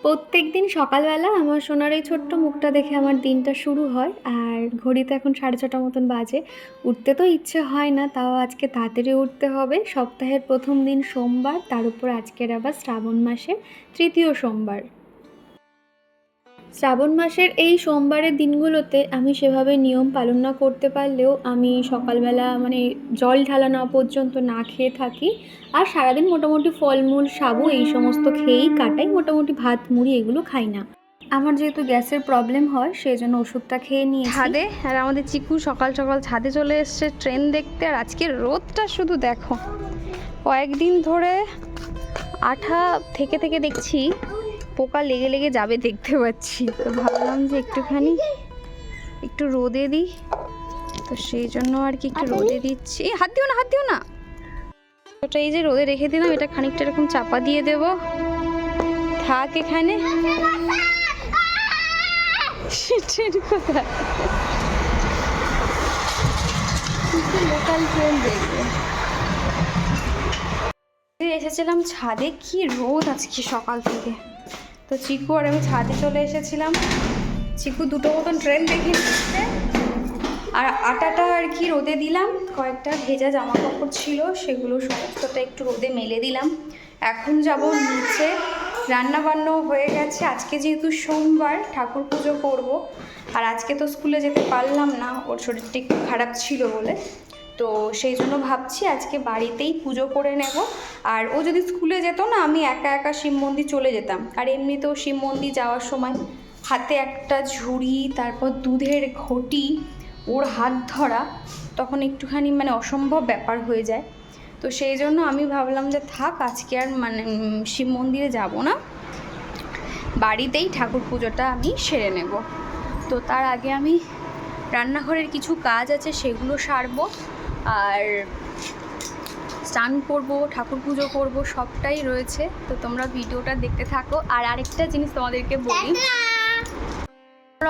প্রত্যেকদিন সকালবেলা আমার সোনার এই ছোট্ট মুখটা দেখে আমার দিনটা শুরু হয়। আর ঘড়িতে এখন 6:30 মতন বাজে। উঠতে তো ইচ্ছে হয় না, তাও আজকে তাড়াতাড়ি উঠতে হবে। সপ্তাহের প্রথম দিন সোমবার, তার উপর আজকের আবার শ্রাবণ মাসের তৃতীয় সোমবার। শ্রাবণ মাসের এই সোমবারের দিনগুলোতে আমি সেভাবে নিয়ম পালন না করতে পারলেও আমি সকালবেলা জল ঢালা না পর্যন্ত না খেয়ে থাকি। আর সারাদিন মোটামুটি ফলমূল সাবু এই সমস্ত খেয়েই কাটাই, মোটামুটি ভাত মুড়ি এগুলো খাই না। আমার যেহেতু গ্যাসের প্রবলেম হয় সেই জন্য ওষুধটা খেয়ে নিয়েছি। ছাদে আর আমাদের চিকু সকাল সকাল ছাদে চলে এসছে ট্রেন দেখতে। আর আজকের রোদটা শুধু দেখো, কয়েকদিন ধরে আঠা থেকে থেকে দেখছি পোকা লেগে লেগে যাবে দেখতে পাচ্ছি। তো ভাবলাম যে একটু রোদে দিই, তো সেই জন্য আর কি একটু রোদে দিচ্ছি। হাত দিও না, হাত দিও না। ওটা এই যে রোদে রেখে দিলাম, এটা খানিকটা এরকম চাপা দিয়ে দেব, থাক এখানে। লোকাল ট্রেন দেখবে। এসেছিলাম ছাদে, কি রোদ আজকে সকাল থেকে। তো চিকু আর আমি ছাদে চলে এসেছিলাম। চিকু দুটো মতন ট্রেন দেখে নিচ্ছে, আর আটাটা আর কি রোদে দিলাম। কয়েকটা ভেজা জামা কাপড় ছিল, সেগুলো সমস্তটা একটু রোদে মেলে দিলাম। এখন যাব নিচে। রান্না বান্নাও হয়ে গেছে। আজকে যেহেতু সোমবার, ঠাকুর পুজো করব। আর আজকে তো স্কুলে যেতে পারলাম না, ওর শরীরটা একটু খারাপ ছিল বলে। তো সেই জন্য ভাবছি আজকে বাড়িতেই পুজো করে নেব। আর ও যদি স্কুলে যেত না, আমি একা একা শিব মন্দির চলে যেতাম। আর এমনিতেও শিব মন্দির যাওয়ার সময় হাতে একটা ঝুড়ি, তারপর দুধের ঘটি, ওর হাত ধরা, তখন একটুখানি অসম্ভব ব্যাপার হয়ে যায়। তো সেই জন্য আমি ভাবলাম যে থাক, আজকে আর শিব মন্দিরে যাব না, বাড়িতেই ঠাকুর পুজোটা আমি সেরে নেব। তো তার আগে আমি রান্নাঘরের কিছু কাজ আছে সেগুলো সারবো, আর স্নান করব, ঠাকুর পুজো করব, সবটাই রয়েছে। তো তোমরা ভিডিওটা দেখতে থাকো। আর আরেকটা জিনিস তোমাদেরকে বলি,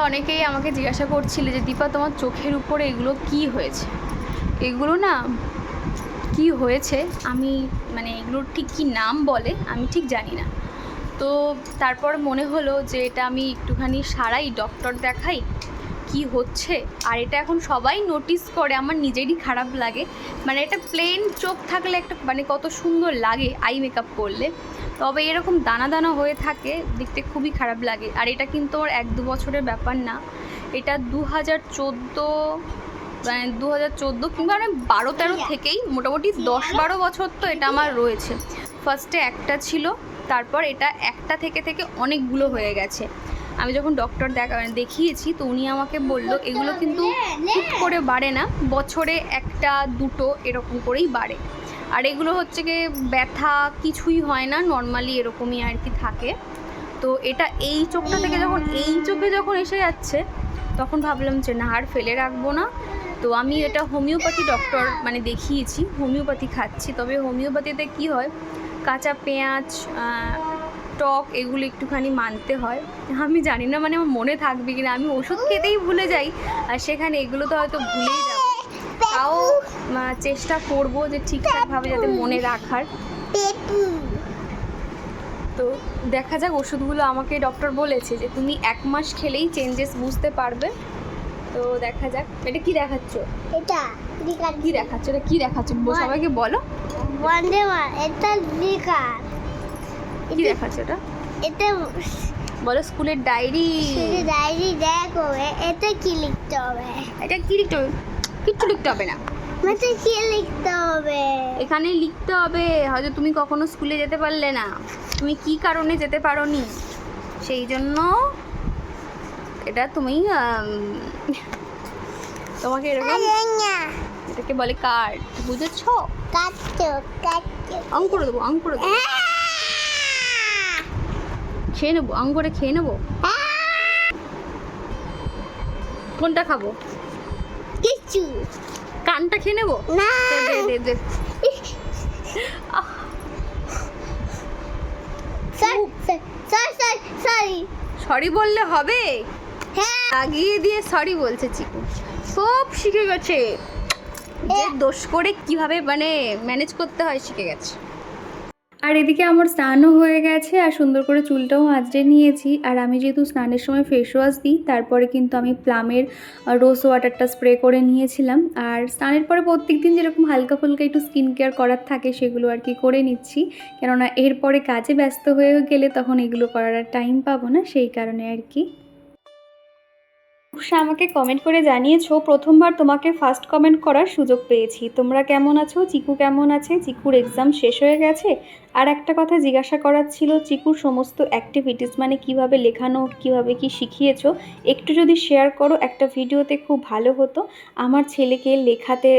অনেকেই আমাকে জিজ্ঞাসা করছিলে যে দীপা তোমার চোখের উপরে এগুলো কি হয়েছে। এগুলো না কি হয়েছে আমি এগুলোর ঠিক কী নাম বলে আমি ঠিক জানি না। তো তারপর মনে হলো যে এটা আমি একটুখানি সারাই, ডক্টর দেখাই কি হচ্ছে। আর এটা এখন সবাই নোটিস করে, আমার নিজেরই খারাপ লাগে। এটা প্লেন চোখ থাকলে একটা কত সুন্দর লাগে আই মেকআপ করলে, তবে এরকম দানা দানা হয়ে থাকে, দেখতে খুবই খারাপ লাগে। আর এটা কিন্তু ওর 1-2 বছরের ব্যাপার না, এটা 2014 কিংবা 12-13 থেকেই মোটামুটি 10-12 বছর তো এটা আমার রয়েছে। ফার্স্টে একটা ছিল, তারপর এটা একটা থেকে থেকে অনেকগুলো হয়ে গেছে। আমি যখন ডক্টর দেখিয়েছি তো উনি আমাকে বলল এগুলো কিন্তু হুট করে বাড়ে না, বছরে 1-2 এরকম করেই বাড়ে। আর এগুলো হচ্ছে কি ব্যথা কিছুই হয় না, নর্মালি এরকমই আর কি থাকে। তো এটা এই চোখটা থেকে যখন এই চোখে যখন এসে যাচ্ছে, তখন ভাবলাম যে না, আর ফেলে রাখবো না। তো আমি এটা হোমিওপ্যাথি ডক্টর দেখিয়েছি, হোমিওপ্যাথি খাচ্ছি। তবে হোমিওপ্যাথিতে কি হয়, কাঁচা পেঁয়াজ, টক এগুলো একটুখানি মানতে হয়। আমি জানি না আমার মনে থাকবে কিনা, আমি ওষুধ খেতেই ভুলে যাই, আর সেখানে এগুলো তো হয়তো ভুলেই যাব। তাও চেষ্টা করব যে ঠিকঠাকভাবে যাতে মনে রাখার। তো দেখা যাক, ওষুধগুলো আমাকে ডক্টর বলেছে যে তুমি 1 মাস খেলেই চেঞ্জেস বুঝতে পারবে। তো দেখা যাক। এটা কি দেখাচ্ছ? এটা কি দেখাচ্ছ? এটা কি দেখাচ্ছ সবাইকে বলো। এটা লিকার। কি দেখাচ্ছ এটা? এটা বলো। স্কুলের ডায়েরি। ডায়েরি দেখো, এটা কি লিখতে হবে? এটা কি লিখতে হবে? কিচ্ছু লিখতে হবে না। মানে কি লিখতে হবে? এখানে লিখতে হবে হয়তো তুমি কখনো স্কুলে যেতে পারলে না, তুমি কি কারণে যেতে পারোনি, সেই জন্য এটা তুমি তোমাকে এরকম, এটাকে বলে কার্ড, বুঝেছো? অঙ্ক করে দেবো, অঙ্ক করে দেবো, খেয়ে নেবো, অঙ্ক করে খেয়ে নেবো। কোনটা খাবো? কিছু কানটা খেয়ে নেবো না। দে। সরি বললে হবে? লাগিয়ে দিয়ে সরি বলছে চিকু, সব শিখে গেছে। যে দোষ করে কিভাবে ম্যানেজ করতে হয় শিখে গেছে। আর এদিকে আমার স্নানও হয়ে গেছে আর সুন্দর করে চুলটাও আঁচড়ে নিয়েছি। আর আমি যেহেতু স্নানের সময় ফেস ওয়াশ দিই, তারপরে কিন্তু আমি প্লামের রোজ ওয়াটারটা স্প্রে করে নিয়েছিলাম। আর স্নানের পরে প্রত্যেকদিন যেরকম হালকা ফুলকা একটু স্কিন কেয়ার করার থাকে সেগুলো আর কি করে নিচ্ছি, কেননা এরপরে কাজে ব্যস্ত হয়ে গেলে তখন এগুলো করার আর টাইম পাবো না, সেই কারণে আর কি। উষা আমাকে কমেন্ট করে জানিয়েছো প্রথমবার তোমাকে ফার্স্ট কমেন্ট করার সুযোগ পেয়েছি, তোমরা কেমন আছো, চিকু কেমন আছে, চিকুর এক্সাম শেষ হয়ে গেছে। আর একটা কথা জিজ্ঞাসা করার ছিল, চিকুর সমস্ত অ্যাক্টিভিটিস মানে কিভাবে লেখানো, কিভাবে কি শিখিয়েছো, একটু যদি শেয়ার করো একটা ভিডিওতে খুব ভালো হতো। আমার ছেলেকে লেখাতে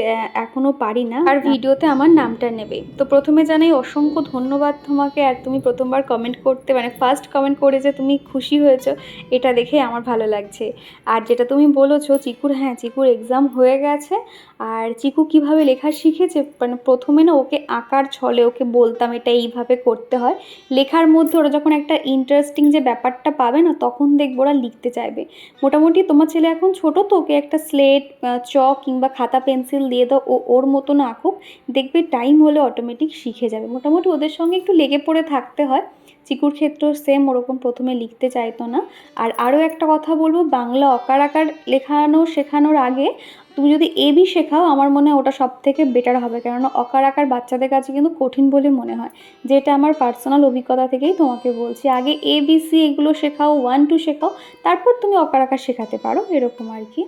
এখনও পারি না, আর ভিডিওতে আমার নামটা নেবে। তো প্রথমে জানাই অসংখ্য ধন্যবাদ তোমাকে। আর তুমি প্রথমবার কমেন্ট করতে মানে ফার্স্ট কমেন্ট করে যে তুমি খুশি হয়েছো, এটা দেখে আমার ভালো লাগছে। আর যেটা তুমি বলেছো চিকুর, হ্যাঁ চিকুর এক্সাম হয়ে গেছে। আর চিকু কিভাবে লেখা শিখেছে, মানে প্রথমে না ওকে আঁকার ছলে ওকে বলতাম এটা এইভাবে করতে হয়, লেখার মধ্যে ওরা যখন একটা ইন্টারেস্টিং যে ব্যাপারটা পাবে না তখন দেখবো ওরা লিখতে চাইবে। মোটামুটি তোমার ছেলে এখন ছোটো, তো ওকে একটা স্লেট, চক কিংবা খাতা পেন্সিল দিয়ে দাও, ও ওর মতন আঁকুক, দেখবে টাইম হলে অটোমেটিক শিখে যাবে। মোটামুটি ওদের সঙ্গে একটু লেগে পড়ে থাকতে হয়। চিকুর ক্ষেত্রেও সেম, ওরকম প্রথমে লিখতে চাইতো না। আর আরও একটা কথা বলবো, বাংলা অকার আকার লেখানো শেখানোর আগে তুমি যদি এবি শেখাও আমার মনে হয় ওটা সব থেকে বেটার হবে, কেননা অকার আকার বাচ্চাদের কাছে কিন্তু কঠিন বলে মনে হয়, যেটা আমার পার্সোনাল অভিজ্ঞতা থেকেই তোমাকে বলছি। আগে ABC এগুলো শেখাও, 1 2 শেখাও, তারপর তুমি অকার আকার শেখাতে পারো, এরকম আর কি।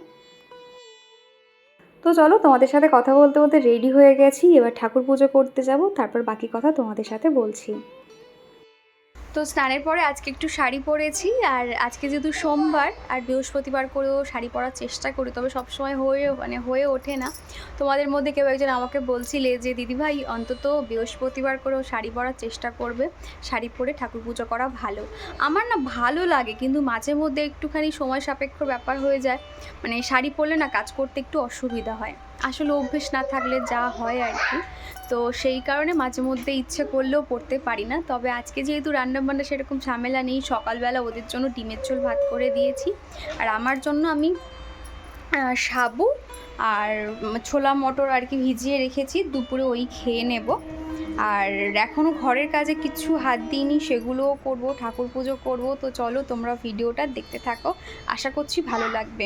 তো চলো, তোমাদের সাথে কথা বলতে বলতে রেডি হয়ে গেছি, এবার ঠাকুর পুজো করতে যাব, তারপর বাকি কথা তোমাদের সাথে বলছি। তো স্নানের পরে আজকে একটু শাড়ি পরেছি, আর আজকে যেহেতু সোমবার আর বৃহস্পতিবার করেও শাড়ি পরার চেষ্টা করি, তবে সবসময় হয়ে ওঠে না। তোমাদের মধ্যে কেউ একজন আমাকে বলছিলে যে দিদিভাই অন্তত বৃহস্পতিবার করেও শাড়ি পরার চেষ্টা করবে, শাড়ি পরে ঠাকুর পুজো করা ভালো। আমার না ভালো লাগে, কিন্তু মাঝে মধ্যে একটুখানি সময় সাপেক্ষ ব্যাপার হয়ে যায়, মানে শাড়ি পরলে না কাজ করতে একটু অসুবিধা হয়, আসলে অভ্যেস না থাকলে যা হয় আর কি। তো সেই কারণে মাঝে মধ্যে ইচ্ছে করলেও পড়তে পারি না। তবে আজকে যেহেতু রান্নাবান্না সেরকম ঝামেলা নেই, সকালবেলা ওদের জন্য ডিমের ঝোল ভাত করে দিয়েছি, আর আমার জন্য আমি সাবু আর ছোলা মটর আর কি ভিজিয়ে রেখেছি, দুপুরে ওই খেয়ে নেব। আর এখনও ঘরের কাজে কিছু হাত দিইনি, সেগুলোও করব, ঠাকুর পুজো করব। তো চলো তোমরা ভিডিওটা দেখতে থাকো, আশা করছি ভালো লাগবে।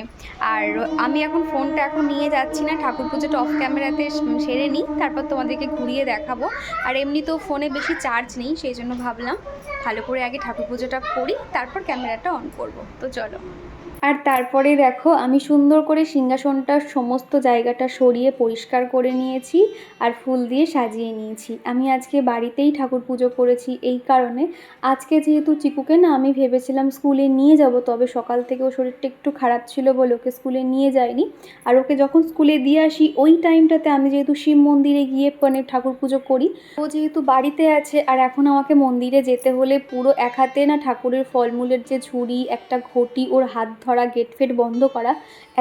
আর আমি এখন ফোনটা নিয়ে যাচ্ছি না, ঠাকুর পুজোটা অফ ক্যামেরাতে সেরে নিই, তারপর তোমাদেরকে ঘুরিয়ে দেখাবো। আর এমনিতেও ফোনে বেশি চার্জ নেই, সেই জন্য ভাবলাম ভালো করে আগে ঠাকুর পুজোটা করি, তারপর ক্যামেরাটা অন করব। তো চলো। আর তারপরে দেখো আমি সুন্দর করে সিংহাসনটার সমস্ত জায়গাটা সরিয়ে পরিষ্কার করে নিয়েছি আর ফুল দিয়ে সাজিয়ে নিয়েছি। আমি আজকে বাড়িতেই ঠাকুর পুজো করেছি, এই কারণে আজকে যেহেতু চিকুকে না আমি ভেবেছিলাম স্কুলে নিয়ে যাব, তবে সকাল থেকে ওর শরীরটা একটু খারাপ ছিল বলে ওকে স্কুলে নিয়ে যাইনি। আর ওকে যখন স্কুলে দিয়ে আসি ওই টাইমটাতে আমি যেহেতু শিব মন্দিরে গিয়ে মানে ঠাকুর পুজো করি, ও যেহেতু বাড়িতে আছে আর এখন আমাকে মন্দিরে যেতে হলে পুরো এক হাতে না ঠাকুরের ফলমূলের যে ঝুড়ি, একটা ঘটি, ওর হাত ধরা, গেট ফেট বন্ধ করা,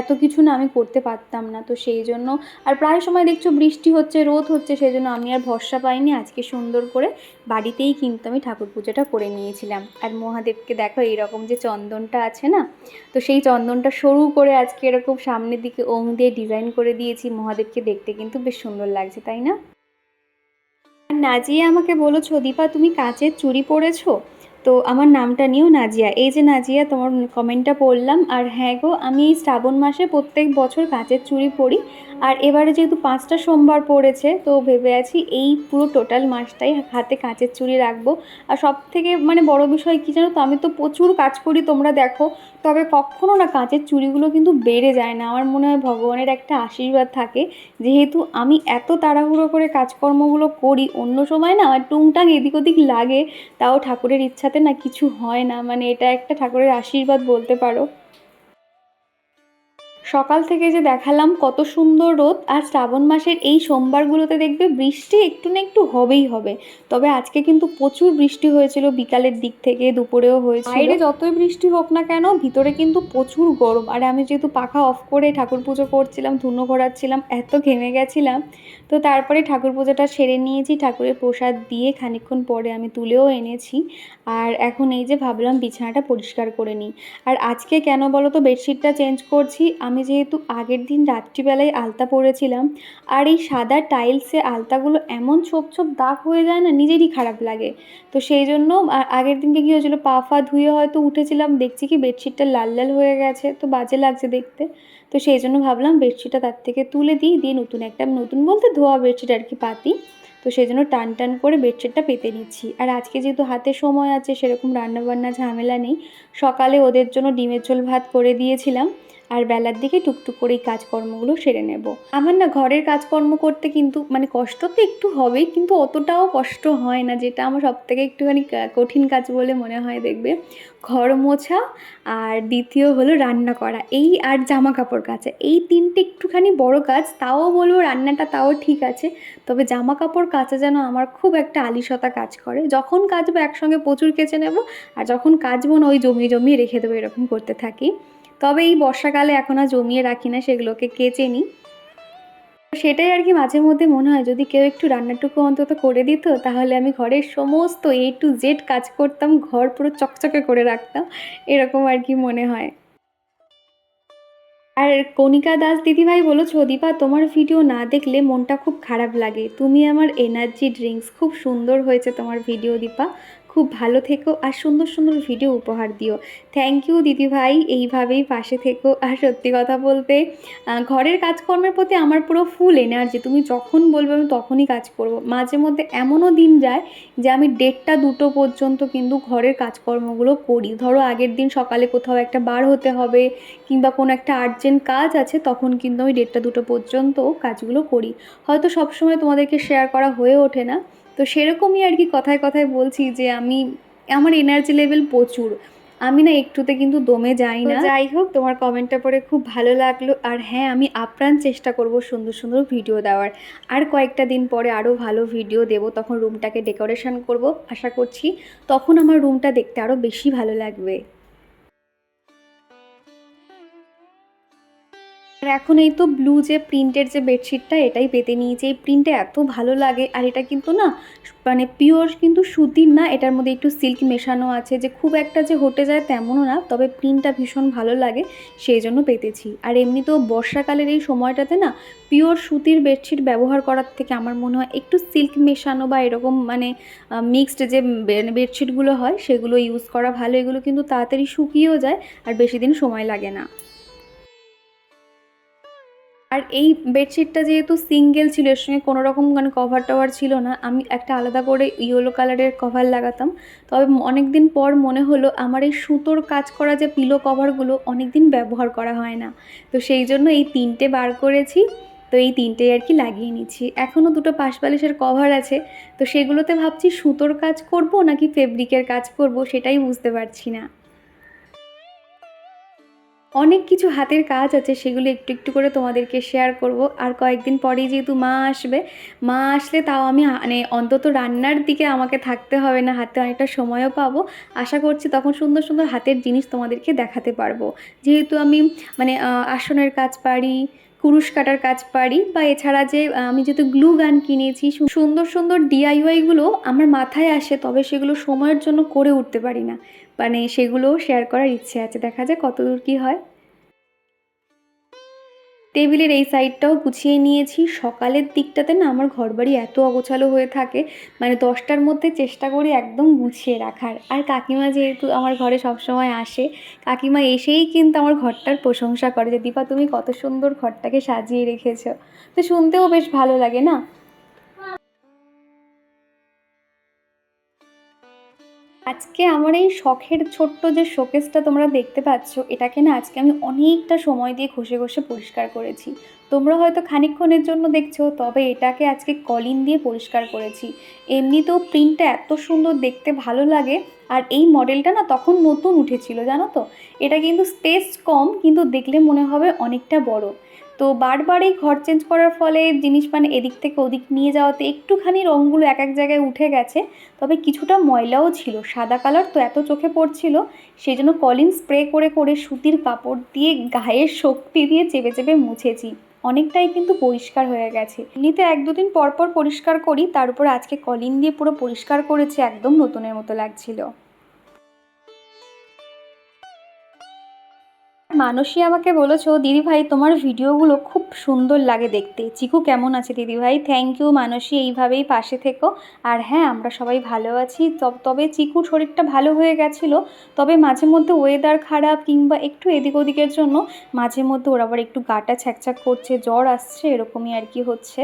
এত কিছু না আমি করতে পারতাম না। তো সেই জন্য, আর প্রায় সময় দেখছো বৃষ্টি হচ্ছে, রোদ হচ্ছে, সেই জন্য আমি আর ভরসা পাইনি, আজকে সুন্দর করে বাড়িতেই কিন্তু আমি ঠাকুর পুজোটা করে নিয়েছিলাম। আর মহাদেবকে দেখো এইরকম যে চন্দনটা আছে না, তো সেই চন্দনটা সরু করে আজকে এরকম সামনের দিকে ওম দিয়ে ডিজাইন করে দিয়েছি, মহাদেবকে দেখতে কিন্তু বেশ সুন্দর লাগছে, তাই না? আর নাজিয়া আমাকে বলেছো দীপা তুমি কাচের চুড়ি পরেছো, তো আমার নামটা নিয়েও নাজিয়া, এই যে নাজিয়া তোমার কমেন্টটা পড়লাম। আর হ্যাঁ গো, আমি এই শ্রাবণ মাসে প্রত্যেক বছর কাচের চুড়ি পরি, আর এবারে যেহেতু 5টা সোমবার পড়েছে তো ভেবে আছি এই পুরো টোটাল মাসটাই হাতে কাচের চুড়ি রাখবো। আর সব থেকে মানে বড় বিষয় কী জানো তো, আমি তো প্রচুর কাজ করি তোমরা দেখো, তবে কখনো না কাচের চুড়িগুলো কিন্তু বেড়ে যায় না। আমার মনে হয় ভগবানের একটা আশীর্বাদ থাকে, যেহেতু আমি এত তাড়াহুড়ো করে কাজকর্মগুলো করি, অন্য সময় না আমার টুংটাং এদিক ওদিক লাগে, তাও ঠাকুরের ইচ্ছাতে না কিছু হয় না, মানে এটা একটা ঠাকুরের আশীর্বাদ বলতে পারো। সকাল থেকে যে দেখালাম কত সুন্দর রোদ, আর শ্রাবণ মাসের এই সোমবারগুলোতে দেখবে বৃষ্টি একটু না একটু হবেই হবে। তবে আজকে কিন্তু প্রচুর বৃষ্টি হয়েছিল বিকালের দিক থেকে, দুপুরেও হয়েছিল। বাইরে যতই বৃষ্টি হোক না কেন ভিতরে কিন্তু প্রচুর গরম, আর আমি যেহেতু পাখা অফ করে ঠাকুর পুজো করছিলাম, ধুনো ঘোরাচ্ছিলাম, এত ঘেমে গেছিলাম। তো তারপরে ঠাকুর পুজোটা সেরে নিয়েছি, ঠাকুরের প্রসাদ দিয়ে খানিকক্ষণ পরে আমি তুলেও এনেছি। আর এখন এই যে ভাবলাম বিছানাটা পরিষ্কার করে নিই। আর আজকে কেন বলো তো বেডশিটটা চেঞ্জ করছি, আমি যেহেতু আগের দিন রাত্রিবেলায় আলতা পরেছিলাম, আর এই সাদা টাইলসে আলতাগুলো এমন ছোপ ছোপ দাগ হয়ে যায় না, নিজেরই খারাপ লাগে। তো সেই জন্য আগের দিনকে কী হয়েছিলো, পা ফা ধুয়ে হয়তো উঠেছিলাম, দেখছি কি বেডশিটটা লাল লাল হয়ে গেছে, তো বাজে লাগছে দেখতে। তো সেই জন্য ভাবলাম বেডশিটটা তার থেকে তুলে দিই, দিয়ে নতুন একটা, নতুন বলতে ধোয়া বেডশিট আর কি, পাতি। তো সেই জন্য টান টান করে বেডশিটটা পেতে নিচ্ছি। আর আজকে যেহেতু হাতে সময় আছে, সেরকম রান্নাবান্না ঝামেলা নেই। সকালে ওদের জন্য ডিমের ঝোল ভাত করে দিয়েছিলাম, আর বেলার দিকে টুকটুক করে এই কাজকর্মগুলো সেরে নেব। আমার না ঘরের কাজকর্ম করতে কিন্তু মানে কষ্ট তো একটু হবেই, কিন্তু অতটাও কষ্ট হয় না। যেটা আমার সবথেকে একটুখানি কঠিন কাজ বলে মনে হয় দেখবে, ঘর মোছা, আর দ্বিতীয় হলো রান্না করা, এই আর জামা কাপড় কাচা, এই তিনটে একটুখানি বড় কাজ। তাও বলবো রান্নাটা তাও ঠিক আছে, তবে জামা কাপড় কাচা যেন আমার খুব একটা আলিশতা কাজ করে। যখন কাচবো একসঙ্গে প্রচুর কেচে নেব, আর যখন কাচবো না ওই জমিয়ে জমিয়ে রেখে দেবো, এরকম করতে থাকি। তবে এই বর্ষাকালে এখন আর জমিয়ে রাখি না, সেগুলোকে কেচে নিই। সেটাই আর কি মাঝে মধ্যে মনে হয়, যদি কেউ একটু রান্নাটুকু অন্তত করে দিত, তাহলে আমি ঘরের সমস্ত A to Z কাজ করতাম, ঘর পুরো চকচকে করে রাখতাম, এরকম আর কি মনে হয়। আর কণিকা দাস দিদিভাই বলেছো, দীপা তোমার ভিডিও না দেখলে মনটা খুব খারাপ লাগে, তুমি আমার এনার্জি ড্রিঙ্কস, খুব সুন্দর হয়েছে তোমার ভিডিও দীপা, খুব ভালো থেকো আর সুন্দর সুন্দর ভিডিও উপহার দিও। থ্যাংক ইউ দিদিভাই, এইভাবেই পাশে থেকো। আর সত্যি কথা বলতে ঘরের কাজকর্মের প্রতি আমার পুরো ফুল এনার্জি, তুমি যখন বলবে আমি তখনই কাজ করব। মাঝে মধ্যে এমনও দিন যায় যে আমি 1:30 2টো পর্যন্ত কিন্তু ঘরের কাজকর্মগুলো করি। ধরো আগের দিন সকালে কোথাও একটা বার হতে হবে, কিংবা কোনো একটা আর্জেন্ট কাজ আছে, তখন কিন্তু আমি 1:30 2টো পর্যন্ত কাজগুলো করি। হয়তো সবসময় তোমাদেরকে শেয়ার করা হয়ে ওঠে না, তো সেরকমই আর কি কথায় কথায় বলছি যে আমার এনার্জি লেভেল প্রচুর, আমি না একটুতে কিন্তু দমে যাই না। যাই হোক, তোমার কমেন্টটা পড়ে খুব ভালো লাগলো। আর হ্যাঁ, আমি আপ্রাণ চেষ্টা করব সুন্দর সুন্দর ভিডিও দেওয়ার। আর কয়েকটা দিন পরে আরও ভালো ভিডিও দেব, তখন রুমটাকে ডেকোরেশন করব, আশা করছি তখন আমার রুমটা দেখতে আরও বেশি ভালো লাগবে। আর এখন এই তো ব্লু যে প্রিন্টের যে বেডশিটটা, এটাই পেতে নিয়েছি। এই প্রিন্টটা এত ভালো লাগে, আর এটা কিন্তু না মানে পিওর কিন্তু সুতির না, এটার মধ্যে একটু সিল্ক মেশানো আছে, যে খুব একটা যে হটে যায় তেমনও না, তবে প্রিন্টটা ভীষণ ভালো লাগে, সেই জন্য পেতেছি। আর এমনিতেও বর্ষাকালের এই সময়টাতে না পিওর সুতির বেডশিট ব্যবহার করার থেকে আমার মনে হয় একটু সিল্ক মেশানো বা এরকম মানে মিক্সড যে বেডশিটগুলো হয় সেগুলো ইউজ করা ভালো। এগুলো কিন্তু তাড়াতাড়ি শুকিয়েও যায়, আর বেশি দিন সময় লাগে না। আর এই বেডশিটটা যেহেতু সিঙ্গেল ছিল, এর সঙ্গে কোনো রকম মানে কভার টভার ছিল না, আমি একটা আলাদা করে ইয়েলো কালারের কভার লাগাতাম। তবে অনেক দিন পর মনে হলো আমার এই সুতোর কাজ করা যে পিলো কভারগুলো অনেক দিন ব্যবহার করা হয় না, তো সেই জন্য এই 3টে বার করেছি। তো এই 3টেই আর কি লাগিয়ে নিচ্ছি। এখনও 2টো পাশ বালিশের কভার আছে, তো সেগুলোতে ভাবছি সুতোর কাজ করব নাকি ফেব্রিকের কাজ করব, সেটাই বুঝতে পারছি না। অনেক কিছু হাতের কাজ আছে, সেগুলো একটু একটু করে তোমাদেরকে শেয়ার করব। আর কয়েকদিন পরেই যেহেতু মা আসবে, মা আসলে তাও আমি মানে অন্তত রান্নার দিকে আমাকে থাকতে হবে না, হাতে অনেকটা সময়ও পাবো। আশা করছি তখন সুন্দর সুন্দর হাতের জিনিস তোমাদেরকে দেখাতে পারবো। যেহেতু আমি মানে আসনের কাজ পারি, কুরুশ কাটার কাজ পারি, বা এছাড়া যে আমি যেহেতু গ্লু গান কিনেছি, সুন্দর সুন্দর DIYগুলো আমার মাথায় আসে, তবে সেগুলো সময়ের জন্য করে উঠতে পারি না। মানে সেগুলোও শেয়ার করার ইচ্ছে আছে, দেখা যায় কতদূর কী হয়। টেবিলের এই সাইডটাও গুছিয়ে নিয়েছি। সকালের দিকটাতে না আমার ঘরবাড়ি এত অগোছালো হয়ে থাকে, মানে 10টার মধ্যে চেষ্টা করি একদম গুছিয়ে রাখার। আর কাকিমা যেহেতু আমার ঘরে সবসময় আসে, কাকিমা এসেই কিন্তু আমার ঘরটার প্রশংসা করে যে দীপা তুমি কত সুন্দর ঘরটাকে সাজিয়ে রেখেছো, তো শুনতেও বেশ ভালো লাগে না। আজকে আমার এই শখের ছোট্ট যে শোকেসটা তোমরা দেখতে পাচ্ছ, এটাকে না আজকে আমি অনেকটা সময় দিয়ে ঘষে ঘষে পরিষ্কার করেছি। তোমরা হয়তো খানিকক্ষণের জন্য দেখছো, তবে এটাকে আজকে কলিন দিয়ে পরিষ্কার করেছি। এমনিতেও প্রিন্টটা এত সুন্দর, দেখতে ভালো লাগে। আর এই মডেলটা না তখন নতুন উঠেছিল জানো তো, এটা কিন্তু স্পেস কম, কিন্তু দেখলে মনে হবে অনেকটা বড়। তো বারবার এই ঘর চেঞ্জ করার ফলে জিনিস মানে এদিক থেকে ওদিক নিয়ে যাওয়াতে একটুখানি রঙগুলো এক এক জায়গায় উঠে গেছে, তবে কিছুটা ময়লাও ছিল, সাদা কালার তো এত চোখে পড়ছিল, সেই জন্য কলিন স্প্রে করে করে সুতির কাপড় দিয়ে গায়ের শক্তি দিয়ে চেপে চেপে মুছেছি। অনেকটাই কিন্তু পরিষ্কার হয়ে গেছে। এমনিতে 1-2 দিন পর পর পরিষ্কার করি, তার উপর আজকে কলিন দিয়ে পুরো পরিষ্কার করেছি, একদম নতুনের মতো লাগছিল। মানসী আমাকে বলেছো, দিদিভাই তোমার ভিডিওগুলো খুব সুন্দর লাগে দেখতে। চিকু কেমন আছে দিদিভাই? থ্যাংক ইউ মানসী, এইভাবেই পাশে থেকো। আর হ্যাঁ, আমরা সবাই ভালো আছি। তবে চিকুর শরীরটা ভালো হয়ে গেছিলো, তবে মাঝে মধ্যে ওয়েদার খারাপ কিংবা একটু এদিক ওদিকের জন্য মাঝে মধ্যে ওর আবার একটু গাটা ছ্যাঁকছ্যাঁক করছে, জ্বর আসছে, এরকমই আর কি হচ্ছে।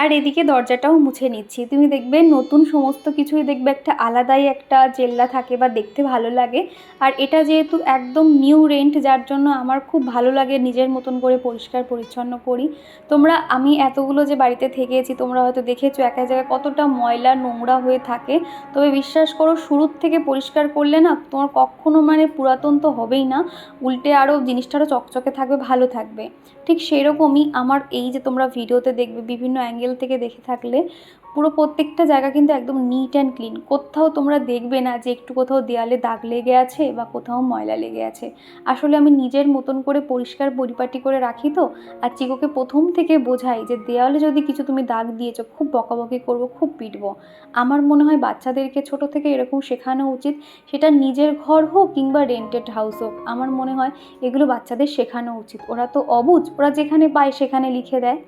আর এদিকে দরজাটাও মুছে নিচ্ছি। তুমি দেখবে নতুন সমস্ত কিছুই দেখবে একটা আলাদাই একটা জেল্লা থাকে বা দেখতে ভালো লাগে। আর এটা যেহেতু একদম নিউ রেন্ট, যার জন্য আমার খুব ভালো লাগে নিজের মতন করে পরিষ্কার পরিচ্ছন্ন করি। আমি এতগুলো যে বাড়িতে থেকেছি, তোমরা হয়তো দেখেছো এক এক জায়গায় কতটা ময়লা নোংরা হয়ে থাকে। তবে বিশ্বাস করো, শুরুর থেকে পরিষ্কার করলে না তোমার কখনো পুরাতন তো হবেই না, উল্টে আরও জিনিসটা আরও চকচকে থাকবে, ভালো থাকবে। ঠিক সেরকমই আমার এই যে তোমরা ভিডিওতে দেখবে বিভিন্ন অ্যাঙ্গেল থেকে দেখে থাকলে, পুরো প্রত্যেকটা জায়গা কিন্তু একদম নিট অ্যান্ড ক্লিন। কোথাও তোমরা দেখবে না যে একটু কোথাও দেয়ালে দাগ লেগে আছে বা কোথাও ময়লা লেগে আছে। আসলে আমি নিজের মতন করে পরিষ্কার পরিপাটি করে রাখি তো। আর চিকুকে প্রথম থেকে বোঝাই যে দেয়ালে যদি কিছু তুমি দাগ দিয়েছো, খুব বকাবকি করবো, খুব পিটবো। আমার মনে হয় বাচ্চাদেরকে ছোট থেকে এরকম শেখানো উচিত, সেটা নিজের ঘর হোক কিংবা রেন্টেড হাউস হোক। আমার মনে হয় এগুলো বাচ্চাদের শেখানো উচিত। ওরা তো অবুঝ, ওরা যেখানে পায় সেখানে লিখে দেয়।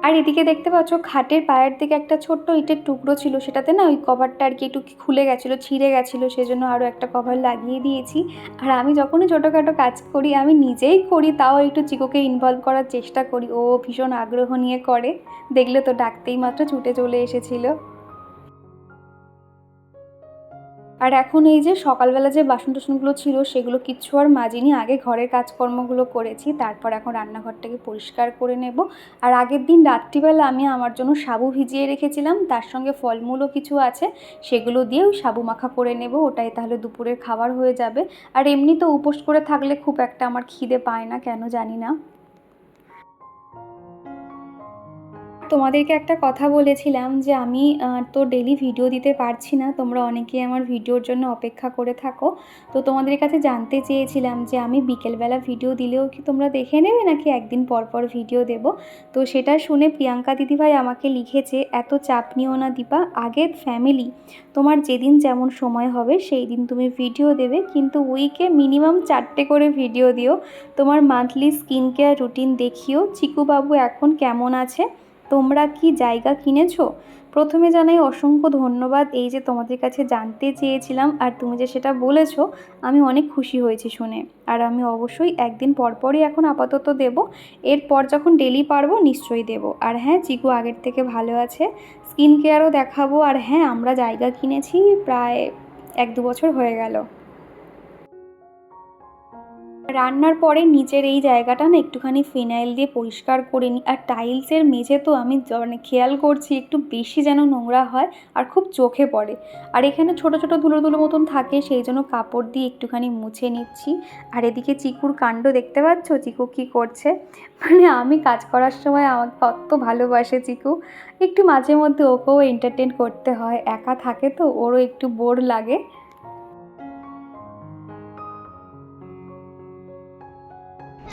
আর এদিকে দেখতে পাচ্ছ খাটের পায়ের দিকে একটা ছোট্ট ইটের টুকরো ছিল, সেটাতে না ওই কভারটা আর কি একটু খুলে গেছিলো, ছিঁড়ে গেছিলো, সেজন্য আরও একটা কভার লাগিয়ে দিয়েছি। আর আমি যখনই ছোটোখাটো কাজ করি, আমি নিজেই করি, তাও একটু চিকুকে ইনভলভ করার চেষ্টা করি। ও ভীষণ আগ্রহ নিয়ে করে, দেখলে তো ডাকতেই মাত্র ছুটে চলে এসেছিলো। আর এখন এই যে সকালবেলা যে বাসন টাসনগুলো ছিল সেগুলো কিচ্ছু আর মাজিনি, আগে ঘরের কাজকর্মগুলো করেছি, তারপর এখন রান্নাঘরটাকে পরিষ্কার করে নেব। আর আগের দিন রাত্রিবেলা আমি আমার জন্য সাবু ভিজিয়ে রেখেছিলাম, তার সঙ্গে ফলমূলও কিছু আছে, সেগুলো দিয়েও সাবু মাখা করে নেব, ওটাই তাহলে দুপুরের খাবার হয়ে যাবে। আর এমনি তো উপোস করে থাকলে খুব একটা আমার খিদে পায় না, কেন জানি না। তোমাদেরকে একটা কথা বলেছিলাম যে আমি তো ডেলি ভিডিও দিতে পারছি না, তোমরা অনেকেই আমার ভিডিওর জন্য অপেক্ষা করে থাকো। তো তোমাদের কাছে জানতে চেয়েছিলাম যে আমি বিকেলবেলা ভিডিও দিলেও কি তোমরা দেখে নেবে, নাকি একদিন পর পর ভিডিও দেব। তো সেটা শুনে প্রিয়াঙ্কা দিদিভাই আমাকে লিখেছে, এত চাপ নিও না দীপা, আগে ফ্যামিলি, তোমার যেদিন যেমন সময় হবে সেই দিন তুমি ভিডিও দেবে, কিন্তু উইকে মিনিমাম 4টে করে ভিডিও দিও। তোমার মান্থলি স্কিন কেয়ার রুটিন দেখিও। চিকুবাবু এখন কেমন আছে? তোমরা কি জায়গা কিনেছো? প্রথমে জানাই অসংখ্য ধন্যবাদ, এই যে তোমাদের কাছে জানতে চেয়েছিলাম আর তুমি যে সেটা বলেছো, আমি অনেক খুশি হয়েছি শুনে। আর আমি অবশ্যই একদিন পরপরই এখন আপাতত দেব, এরপর যখন ডেলি পারবো নিশ্চয়ই দেব। আর হ্যাঁ, চিকু আগের থেকে ভালো আছে, স্কিন কেয়ারও দেখাবো। আর হ্যাঁ, আমরা জায়গা কিনেছি, প্রায় 1-2 বছর হয়ে গেল। রান্নার পরে নিচের এই জায়গাটা না একটুখানি ফিনাইল দিয়ে পরিষ্কার করে নিই। আর টাইলসের মেঝে তো আমি খেয়াল করছি একটু বেশি যেন নোংরা হয় আর খুব চোখে পড়ে। আর এখানে ছোট ছোট ধুলো ধুলো মতন থাকে, সেই জন্য কাপড় দিয়ে একটুখানি মুছে নিচ্ছি। আর এদিকে চিকুর কাণ্ড দেখতে পাচ্ছ, চিকু কী করছে। আমি কাজ করার সময় আমাকে কত ভালোবাসে চিকু, একটু মাঝে মধ্যে ওকেও এন্টারটেন করতে হয়, একা থাকে তো ওরও একটু বোর লাগে।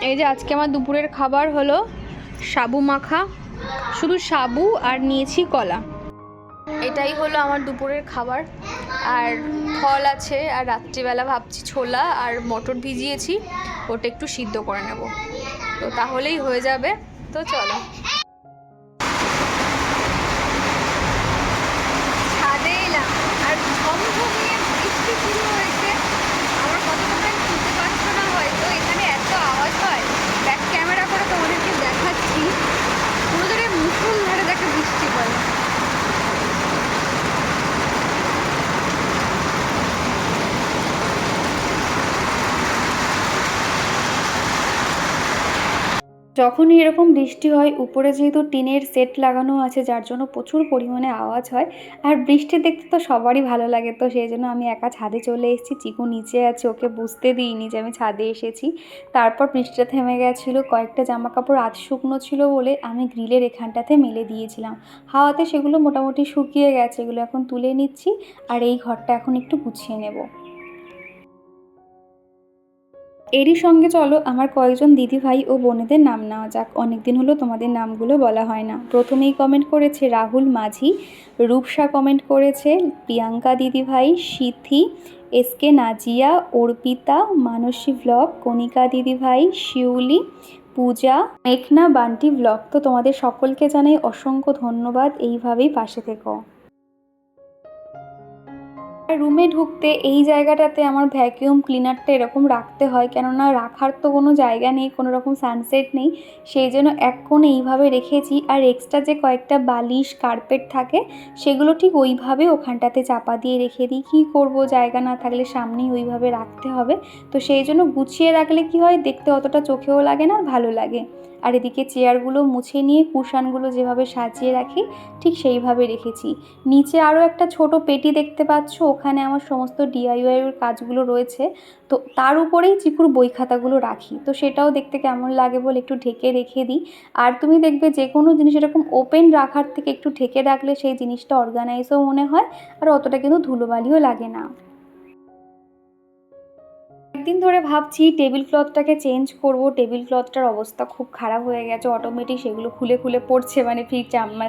এই যে আজকে আমার দুপুরের খাবার হলো সাবু মাখা, শুধু সাবু আর নিয়েছি কলা। এটাই হলো আমার দুপুরের খাবার। আর ফল আছে, আর রাত্রিবেলা ভাবছি ছোলা আর মটর ভিজিয়েছি, ওটা একটু সিদ্ধ করে নেব, তো তাহলেই হয়ে যাবে। তো চলো ছাদে এলাম, আর ঝমঝমিয়ে বৃষ্টি শুরু হয়েছে। আমার কতটা শুনতে পাচ্ছ না হয়তো, এখানে এত আওয়াজ হয়, ব্যাক ক্যামেরা করে তোমাদেরকে দেখাচ্ছি। পুরো জায়গায় মুষলধারে দেখে বৃষ্টি পড়ে। যখনই এরকম বৃষ্টি হয়, উপরে যেহেতু টিনের সেট লাগানো আছে, যার জন্য প্রচুর পরিমাণে আওয়াজ হয়। আর বৃষ্টি দেখতে তো সবারই ভালো লাগে, তো সেই জন্য আমি একা ছাদে চলে এসেছি। চিকু নিচে আছে, ওকে বুঝতে দিইনি যে আমি ছাদে এসেছি। তারপর বৃষ্টিটা থেমে গেছিলো, কয়েকটা জামা কাপড় আধ শুকনো ছিল বলে আমি গ্রিলের এখানটাতে মেলে দিয়েছিলাম, হাওয়াতে সেগুলো মোটামুটি শুকিয়ে গেছে, এগুলো এখন তুলে নিচ্ছি। আর এই ঘরটা এখন একটু গুছিয়ে নেব। এরই সঙ্গে চলো আমার কয়েকজন দিদিভাই ও বোনেদের নাম নেওয়া যাক। অনেকদিন হলো তোমাদের নামগুলো বলা হয় না। প্রথমেই কমেন্ট করেছে রাহুল মাঝি, রূপসা কমেন্ট করেছে, প্রিয়াঙ্কা দিদিভাই, সিথি, এসকে নাজিয়া, অর্পিতা, মানসী ব্লগ, কণিকা দিদিভাই, শিউলি, পূজা, মেঘনা, বান্টি ব্লগ। তো তোমাদের সকলকে জানাই অসংখ্য ধন্যবাদ, এইভাবেই পাশে থেকো। রুমে ঢুকতে এই জায়গাটাতে আমার ভ্যাকিউম ক্লিনারটা এরকম রাখতে হয়, কেননা রাখার তো কোনো জায়গা নেই, কোনো রকম সানসেট নেই, সেই জন্য এক কোণে এইভাবে রেখেছি। আর এক্সট্রা যে কয়েকটা বালিশ কার্পেট থাকে সেগুলো ঠিক ওইভাবে ওখানটাতে চাপা দিয়ে রেখে দিই। কী করব, জায়গা না থাকলে সামনেই ওইভাবে রাখতে হবে, তো সেই জন্য গুছিয়ে রাখলে কি হয়, দেখতে অতটা চোখেও লাগে না আর ভালো লাগে। আর এদিকে চেয়ারগুলো মুছে নিয়ে কুশানগুলো যেভাবে সাজিয়ে রাখি ঠিক সেইভাবে রেখেছি। নিচে আরও একটা ছোট পেটি দেখতে পাচ্ছ, ওখানে আমার সমস্ত ডিআইওয়াইয়ের কাজগুলো রয়েছে, তো তার উপরেই চিকুর বই খাতাগুলো রাখি। তো সেটাও দেখতে কেমন লাগে বলে একটু ঢেকে রেখে দিই। আর তুমি দেখবে যে কোনো জিনিস এরকম ওপেন রাখার থেকে একটু ঢেকে রাখলে সেই জিনিসটা অর্গানাইজও মনে হয়, আর অতটা কিন্তু ধুলোবালিও লাগে না। একদিন ধরে ভাবছি টেবিল ক্লথটাকে চেঞ্জ করব। টেবিল ক্লথটার অবস্থা খুব খারাপ হয়ে গেছে, অটোমেটিক সেগুলো খুলে খুলে পড়ছে, মানে ঠিক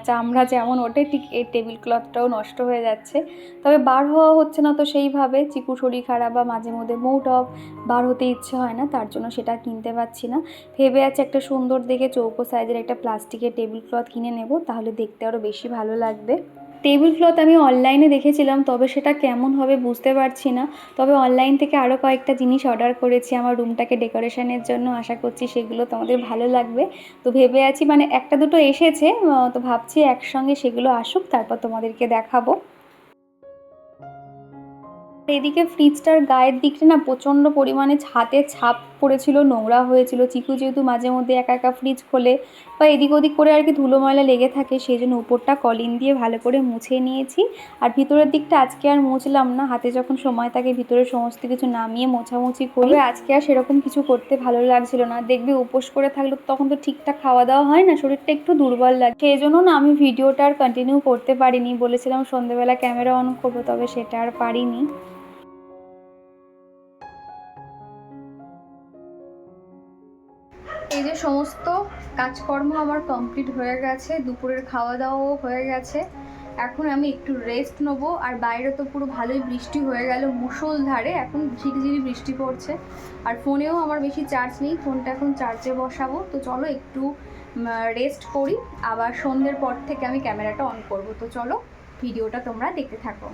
চামড়া যেমন ওঠে ঠিক এই টেবিল ক্লথটাও নষ্ট হয়ে যাচ্ছে। তবে বার হওয়া হচ্ছে না তো সেইভাবে, চিকু শরীর খারাপ বা মাঝে মধ্যে মুড অফ, বার হতে ইচ্ছে হয় না, তার জন্য সেটা কিনতে পারছি না। ভেবে আছে একটা সুন্দর দেখে চৌকো সাইজের একটা প্লাস্টিকের টেবিল ক্লথ কিনে নেব, তাহলে দেখতে আরও বেশি ভালো লাগবে। টেবিল ক্লথ আমি অনলাইনে দেখেছিলাম, তবে সেটা কেমন হবে বুঝতে পারছি না। তবে অনলাইন থেকে আরও কয়েকটা জিনিস অর্ডার করেছি আমার রুমটাকে ডেকোরেশনের জন্য, আশা করছি সেগুলো তোমাদের ভালো লাগবে। তো ভেবে আছি, মানে একটা দুটো এসেছে, তো ভাবছি একসঙ্গে সেগুলো আসুক, তারপর তোমাদেরকে দেখাবো। এদিকে ফ্রিজটার গায়ের দিকটা না প্রচণ্ড পরিমাণে হাতে ছাপ পড়েছিল, নোংরা হয়েছিল। চিকু যেহেতু মাঝে মধ্যে একা একা ফ্রিজ খোলে বা এদিক ওদিক করে আর কি ধুলো ময়লা লেগে থাকে, সেই জন্য উপরটা কলিন দিয়ে ভালো করে মুছে নিয়েছি। আর ভিতরের দিকটা আজকে আর মুছলাম না, হাতে যখন সময় থাকে ভিতরে সমস্ত কিছু নামিয়ে মোছামুছি করি। আজকে আর সেরকম কিছু করতে ভালো লাগছিল না। দেখবে উপোস করে থাকলে তখন তো ঠিকঠাক খাওয়া দাওয়া হয় না, শরীরটা একটু দুর্বল লাগে, সেই জন্য না আমি ভিডিওটা আর কন্টিনিউ করতে পারিনি। বলেছিলাম সন্ধ্যেবেলা ক্যামেরা অন করবো, তবে সেটা আর পারিনি। এই যে সমস্ত কাজকর্ম আমার কমপ্লিট হয়ে গেছে, দুপুরের খাওয়া দাওয়াও হয়ে গেছে। এখন আমি একটু রেস্ট নেবো। আর বাইরে তো পুরো ভালোই বৃষ্টি হয়ে গেল, মুষলধারে এখন ঝিরিঝিরি বৃষ্টি পড়ছে। আর ফোনেও আমার বেশি চার্জ নেই, ফোনটা এখন চার্জে বসাবো। তো চলো একটু রেস্ট করি, আবার সন্ধ্যের পর থেকে আমি ক্যামেরাটা অন করব। তো চলো ভিডিওটা তোমরা দেখতে থাকো।